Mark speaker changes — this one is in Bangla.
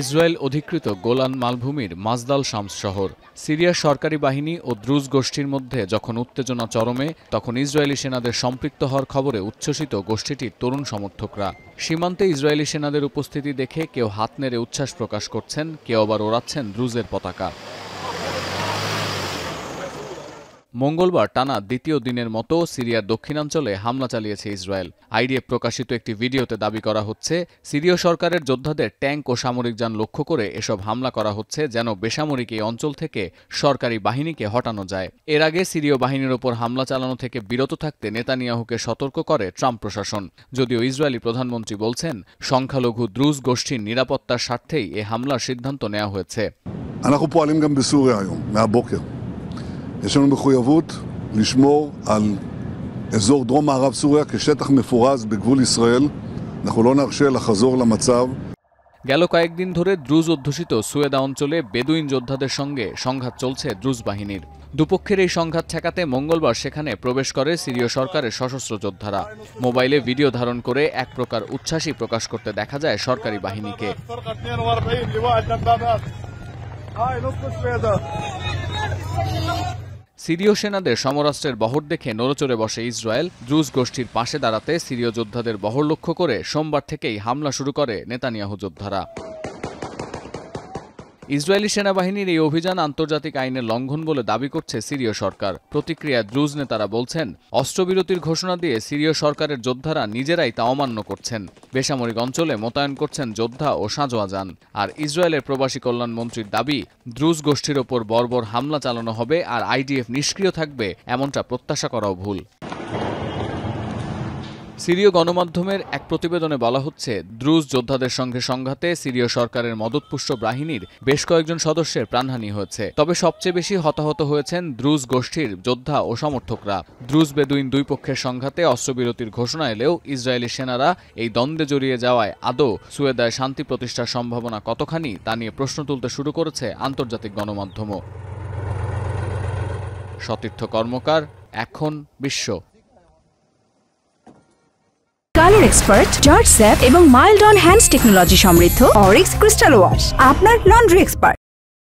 Speaker 1: ইসরায়েল অধিকৃত গোলান মালভূমির মাজদাল শামস শহর। সিরিয়ার সরকারি বাহিনী ও দ্রুজ গোষ্ঠীর মধ্যে যখন উত্তেজনা চরমে, তখন ইসরায়েলি সেনাদের সম্পৃক্ত হওয়ার খবরে উচ্ছ্বসিত গোষ্ঠীটির তরুণ সমর্থকরা। সীমান্তে ইসরায়েলি সেনাদের উপস্থিতি দেখে কেউ হাত নেড়ে উচ্ছ্বাস প্রকাশ করছেন, কেউ আবার ওড়াচ্ছেন দ্রুজের পতাকা। মঙ্গলবার টানা দ্বিতীয় দিনের মতো সিরিয়ার দক্ষিণাঞ্চলে হামলা চালিয়েছে ইসরায়েল। আইডিএফ প্রকাশিত একটি ভিডিওতে দাবি করা হচ্ছে, সিরীয় সরকারের যোদ্ধাদের ট্যাঙ্ক ও সামরিক যান লক্ষ্য করে এসব হামলা করা হচ্ছে যেন বেসামরিক এই অঞ্চল থেকে সরকারি বাহিনীকে হটানো যায়। এর আগে সিরীয় বাহিনীর ওপর হামলা চালানো থেকে বিরত থাকতে নেতানিয়াহুকে সতর্ক করে ট্রাম্প প্রশাসন। যদিও ইসরায়েলি প্রধানমন্ত্রী বলছেন, সংখ্যালঘু দ্রুজ গোষ্ঠীর নিরাপত্তার স্বার্থেই এ হামলার সিদ্ধান্ত নেওয়া হয়েছে।
Speaker 2: יש לנו מחויבות לשמור על אזור דרום מערב סוריה כשטח מפורז בגבול ישראל. אנחנו לא נרשה לחזור למצב.
Speaker 1: গেল কয়েকদিন ধরে দ্রুজ অধ্যুষিত সুয়েদা অঞ্চলে বেদুইন যোদ্ধাদের সঙ্গে সংঘাত চলছে দ্রুজ বাহিনীর। দুপক্ষের এই সংঘাত ঠেকাতে মঙ্গলবার সেখানে প্রবেশ করে সিরীয় সরকারের সশস্ত্র যোদ্ধারা। মোবাইলে ভিডিও ধারণ করে এক প্রকার উচ্ছ্বাসই প্রকাশ করতে দেখা যায় সরকারি বাহিনীকে। সিরীয় সেনাদের সমরাস্ত্রের বহর দেখে নড়েচড়ে বসে ইসরায়েল। দ্রুজ গোষ্ঠীর পাশে দাঁড়াতে সিরীয় যোদ্ধাদের বহর লক্ষ্য করে সোমবার থেকেই হামলা শুরু করে নেতানিয়াহু যোদ্ধারা। ইসরায়েলি সেনাবাহিনীর এই অভিযান আন্তর্জাতিক আইনের লঙ্ঘন বলে দাবি করছে সিরীয় সরকার। প্রতিক্রিয়ায় দ্রুজ নেতারা বলছেন, অস্ত্রবিরতির ঘোষণা দিয়ে সিরীয় সরকারের যোদ্ধারা নিজেরাই তা অমান্য করছেন। বেসামরিক অঞ্চলে মোতায়েন করছেন যোদ্ধা ও সাঁজোয়া যান। আর ইসরায়েলের প্রবাসী কল্যাণ মন্ত্রীর দাবি, দ্রুজ গোষ্ঠীর ওপর বর্বর হামলা চালানো হবে আর আইডিএফ নিষ্ক্রিয় থাকবে, এমনটা প্রত্যাশা করাও ভুল। সিরীয় গণমাধ্যমের এক প্রতিবেদনে বলা হচ্ছে, দ্রুজ যোদ্ধাদের সঙ্গে সংঘাতে সিরীয় সরকারের মদতপুষ্ট বাহিনীর বেশ কয়েকজন সদস্যের প্রাণহানি হয়েছে। তবে সবচেয়ে বেশি হতাহত হয়েছেন দ্রুজ গোষ্ঠীর যোদ্ধা ও সমর্থকরা। দ্রুজ বেদুইন দুই পক্ষের সংঘাতে অস্ত্রবিরতির ঘোষণা এলেও ইসরায়েলি সেনারা এই দ্বন্দ্বে জড়িয়ে যাওয়ায় আদৌ সুয়েদায় শান্তি প্রতিষ্ঠার সম্ভাবনা কতখানি তা নিয়ে প্রশ্ন তুলতে শুরু করেছে আন্তর্জাতিক গণমাধ্যমও। সতীর্থ কর্মকার, এখন বিশ্ব।
Speaker 3: কালার এক্সপার্ট, জর্জ স্যাপ এবং মাইল্ড অন হ্যান্ডস টেকনোলজি সমৃদ্ধ অরিক্স ক্রিস্টাল ওয়াশ আপনার লন্ড্রি এক্সপার্ট।